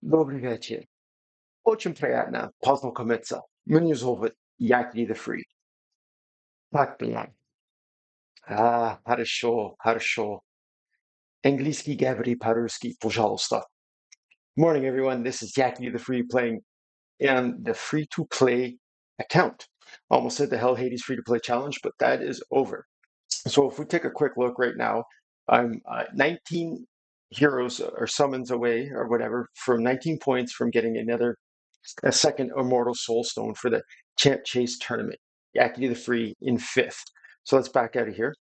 Dobry wieczór. Очень приятно познакомиться. Меня зовут Яков the Free. Так, блин. Хорошо, хорошо. Английский говори по-русски, пожалуйста. Morning, everyone. This is Yaki the Free playing in the free-to-play account. Almost said the Hell Hades free-to-play challenge, but that is over. So if we take a quick look right now, I'm 19 heroes or summons away or whatever from 19 points from getting a second Immortal Soul Stone for the Champ Chase tournament. Yaki the Free in fifth. So let's back out of here.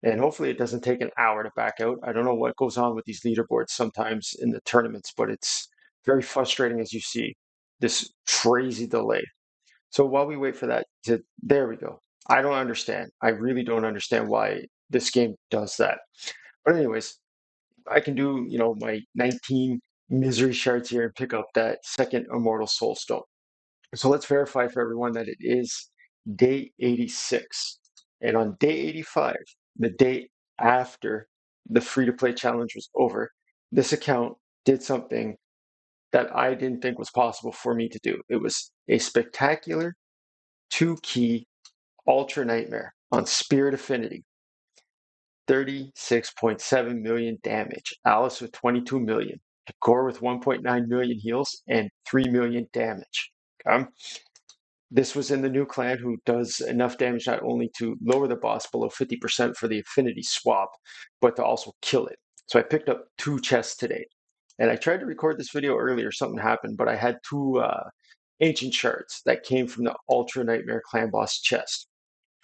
And hopefully it doesn't take an hour to back out. I don't know what goes on with these leaderboards sometimes in the tournaments, but it's very frustrating as you see this crazy delay. So while we wait for that there we go. I don't understand. I really don't understand why this game does that. But anyways, I can do, my 19 misery shards here and pick up that second Immortal Soul Stone. So let's verify for everyone that it is day 86. And on day 85, the day after the free-to-play challenge was over, this account did something that I didn't think was possible for me to do. It was a spectacular 2-key Ultra Nightmare on Spirit Affinity. 36.7 million damage. Alice with 22 million. Gore with 1.9 million heals and 3 million damage. Okay? This was in the new clan who does enough damage not only to lower the boss below 50% for the affinity swap, but to also kill it. So I picked up 2 chests today. And I tried to record this video earlier, something happened, but I had 2 ancient shards that came from the Ultra Nightmare clan boss chest.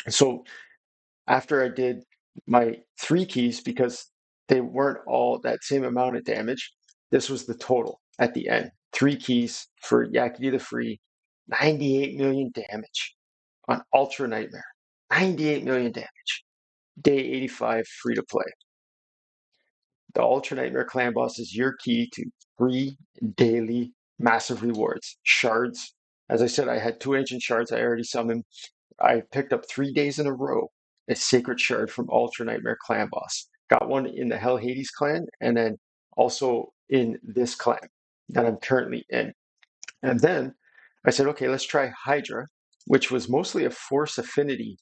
So after I did my 3 keys, because they weren't all that same amount of damage, this was the total at the end. 3 keys for Yakety the Free, 98 million damage on Ultra Nightmare. 98 million damage. Day 85 free to play. The Ultra Nightmare clan boss is your key to 3 daily massive rewards. Shards. As I said, I had 2 ancient shards I already summoned. I picked up 3 days in a row a sacred shard from Ultra Nightmare clan boss. Got one in the Hell Hades clan and then also in this clan that I'm currently in. And then I said, okay, let's try Hydra, which was mostly a force affinity,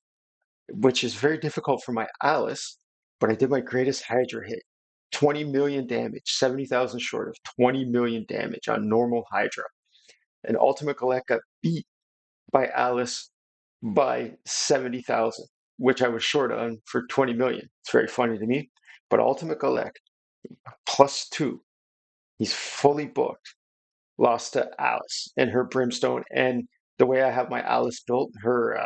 which is very difficult for my Alice, but I did my greatest Hydra hit. 20 million damage, 70,000 short of 20 million damage on normal Hydra. And Ultimate Galek got beat by Alice by 70,000, which I was short on for 20 million. It's very funny to me. But Ultimate Galek, +2, he's fully booked, lost to Alice and her Brimstone. And the way I have my Alice built, her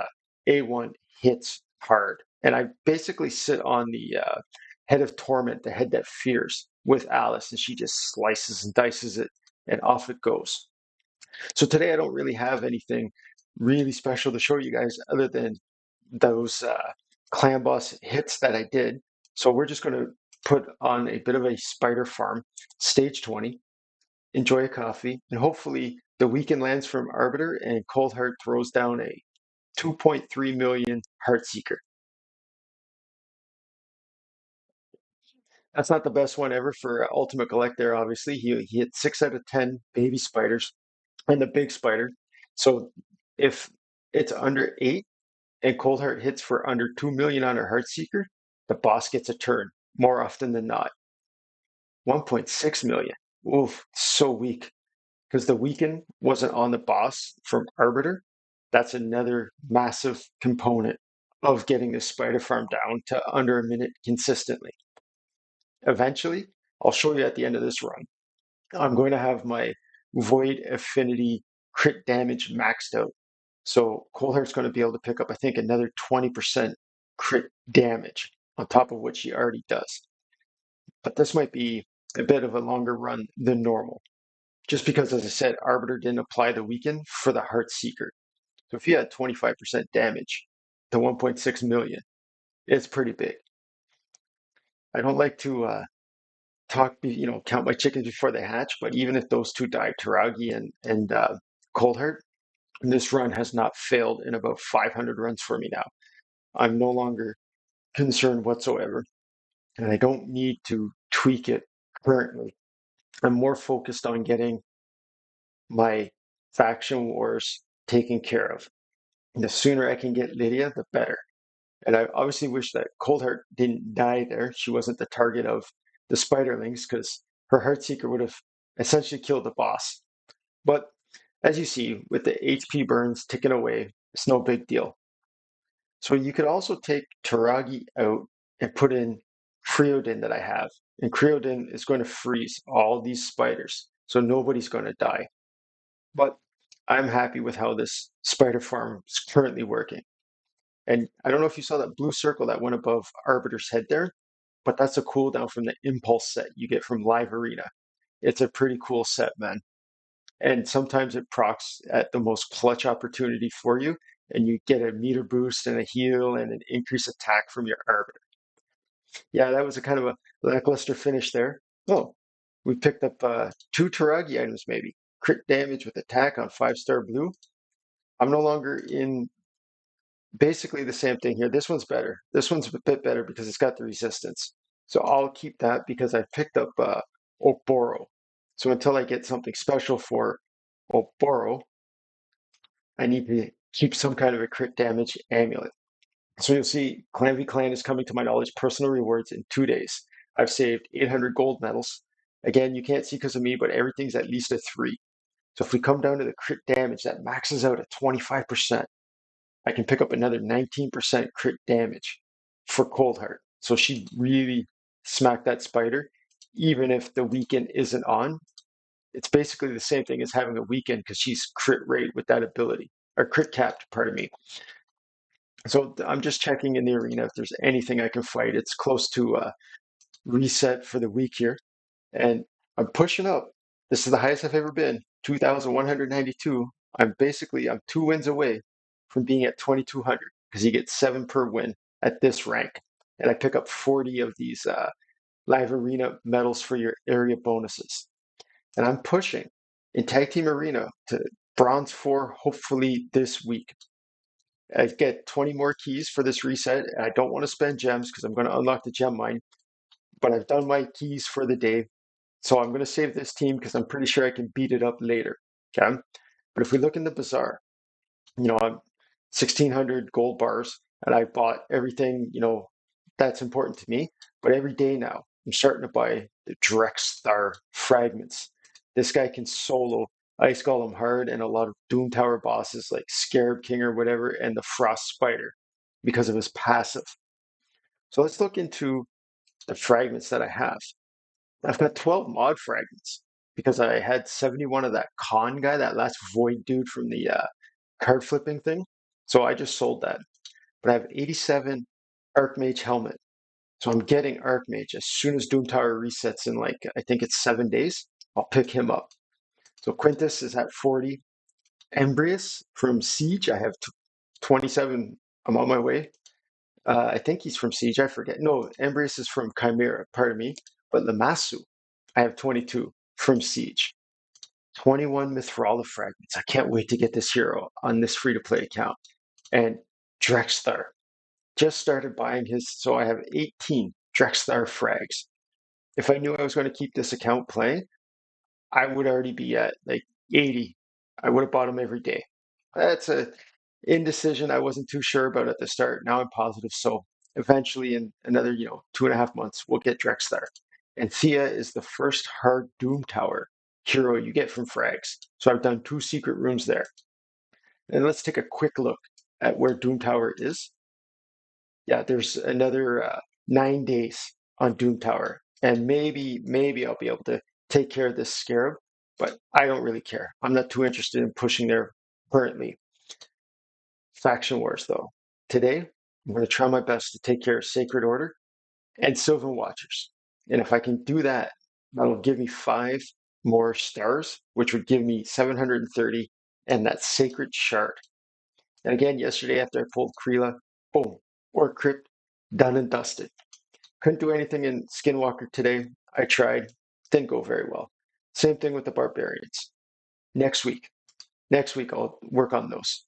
A1 hits hard. And I basically sit on the head of Torment, the head that fears, with Alice, and she just slices and dices it, and off it goes. So today I don't really have anything really special to show you guys other than those clan boss hits that I did. So we're just going to put on a bit of a spider farm, stage 20, enjoy a coffee, and hopefully the weekend lands from Arbiter and Cold Heart throws down a 2.3 million Heartseeker. That's not the best one ever for Ultimate Collector, obviously. He hit 6 out of 10 baby spiders and the big spider. So if it's under 8 and Cold Heart hits for under 2 million on her Heartseeker, the boss gets a turn more often than not. 1.6 million. Oof, so weak. Because the weaken wasn't on the boss from Arbiter. That's another massive component of getting the spider farm down to under a minute consistently. Eventually, I'll show you at the end of this run. I'm going to have my Void Affinity crit damage maxed out. So Cold Heart's going to be able to pick up, I think, another 20% crit damage on top of what she already does. But this might be a bit of a longer run than normal. Just because, as I said, Arbiter didn't apply the weaken for the Heartseeker. So if you had 25% damage to 1.6 million, it's pretty big. I don't like to count my chickens before they hatch, but even if those 2 died, Taragi and Coldheart, this run has not failed in about 500 runs for me now. I'm no longer concerned whatsoever, and I don't need to tweak it currently. I'm more focused on getting my faction wars taken care of. The sooner I can get Lydia, the better. And I obviously wish that Coldheart didn't die there. She wasn't the target of the Spiderlings because her Heartseeker would have essentially killed the boss. But as you see, with the HP burns ticking away, it's no big deal. So you could also take Taragi out and put in Creodin that I have. And Creodin is going to freeze all these spiders. So nobody's going to die. But I'm happy with how this spider farm is currently working. And I don't know if you saw that blue circle that went above Arbiter's head there, but that's a cooldown from the Impulse set you get from Live Arena. It's a pretty cool set, man. And sometimes it procs at the most clutch opportunity for you, and you get a meter boost and a heal and an increased attack from your Arbiter. Yeah, that was a kind of a lackluster finish there. Oh, we picked up two Taragi items, maybe. Crit damage with attack on 5-star blue. I'm no longer in basically the same thing here. This one's better. This one's a bit better because it's got the resistance. So I'll keep that because I picked up Oboro. So until I get something special for Oboro, I need to keep some kind of a crit damage amulet. So you'll see Clan v Clan is coming to my knowledge personal rewards in 2 days. I've saved 800 gold medals. Again, you can't see because of me, but everything's at least a 3. So if we come down to the crit damage, that maxes out at 25%. I can pick up another 19% crit damage for Coldheart. So she really smacked that spider, even if the weekend isn't on. It's basically the same thing as having a weekend because she's crit rate with that ability, or crit capped, pardon me. So I'm just checking in the arena if there's anything I can fight. It's close to reset for the week here, and I'm pushing up. This is the highest I've ever been, 2,192. I'm 2 wins away from being at 2,200 because you get 7 per win at this rank, and I pick up 40 of these live arena medals for your area bonuses. And I'm pushing in tag team arena to bronze 4, hopefully this week. I get 20 more keys for this reset. I don't want to spend gems because I'm going to unlock the gem mine, but I've done my keys for the day. So I'm going to save this team because I'm pretty sure I can beat it up later. Okay. But if we look in the bazaar, I'm 1,600 gold bars and I bought everything, that's important to me. But every day now, I'm starting to buy the Drexthar fragments. This guy can solo Ice Golem hard and a lot of Doom Tower bosses like Scarab King or whatever, and the Frost Spider because of his passive. So let's look into the fragments that I have. I've got 12 mod fragments because I had 71 of that con guy, that last void dude from the card flipping thing. So I just sold that. But I have 87 Archmage helmet. So I'm getting Archmage as soon as Doom Tower resets in I think it's 7 days. I'll pick him up. So Quintus is at 40. Embrius from Siege, I have 27. I'm on my way. I think he's from Siege. I forget. No, Embrius is from Chimera. Pardon me. But Lamasu, I have 22 from Siege. 21 Mithral fragments. I can't wait to get this hero on this free-to-play account. And Drexthar. Just started buying his, so I have 18 Drexthar frags. If I knew I was going to keep this account playing, I would already be at 80. I would have bought them every day. That's a indecision I wasn't too sure about at the start. Now I'm positive. So eventually in another, 2.5 months, we'll get Drexthar. And Thea is the first hard Doom Tower hero you get from frags. So I've done 2 secret rooms there. And let's take a quick look at where Doom Tower is. Yeah, there's another 9 days on Doom Tower. And maybe I'll be able to take care of this scarab, but I don't really care. I'm not too interested in pushing there currently. Faction Wars, though. Today, I'm going to try my best to take care of Sacred Order and Sylvan Watchers. And if I can do that, that'll give me 5 more stars, which would give me 730 and that Sacred Shard. And again, yesterday after I pulled Kreela, boom, or Crypt, done and dusted. Couldn't do anything in Skinwalker today. I tried, didn't go very well. Same thing with the Barbarians. Next week I'll work on those.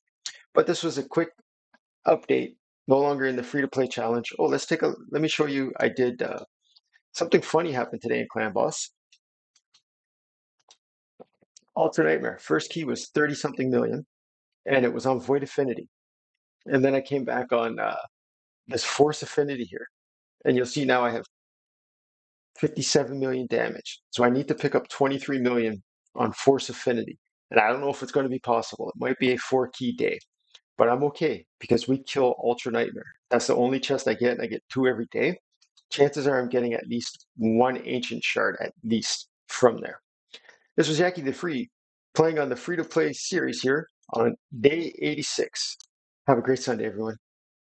But this was a quick update, no longer in the free-to-play challenge. Oh, let me show you, I did, something funny happened today in Clan Boss. Ultra Nightmare. First key was 30 something million, and it was on Void Affinity. And then I came back on this Force Affinity here. And you'll see now I have 57 million damage. So I need to pick up 23 million on Force Affinity. And I don't know if it's going to be possible. It might be a 4-key day, but I'm okay because we kill Ultra Nightmare. That's the only chest I get, and I get 2 every day. Chances are I'm getting at least 1 Ancient Shard at least from there. This was Yaki the Free, playing on the free-to-play series here on day 86. Have a great Sunday, everyone.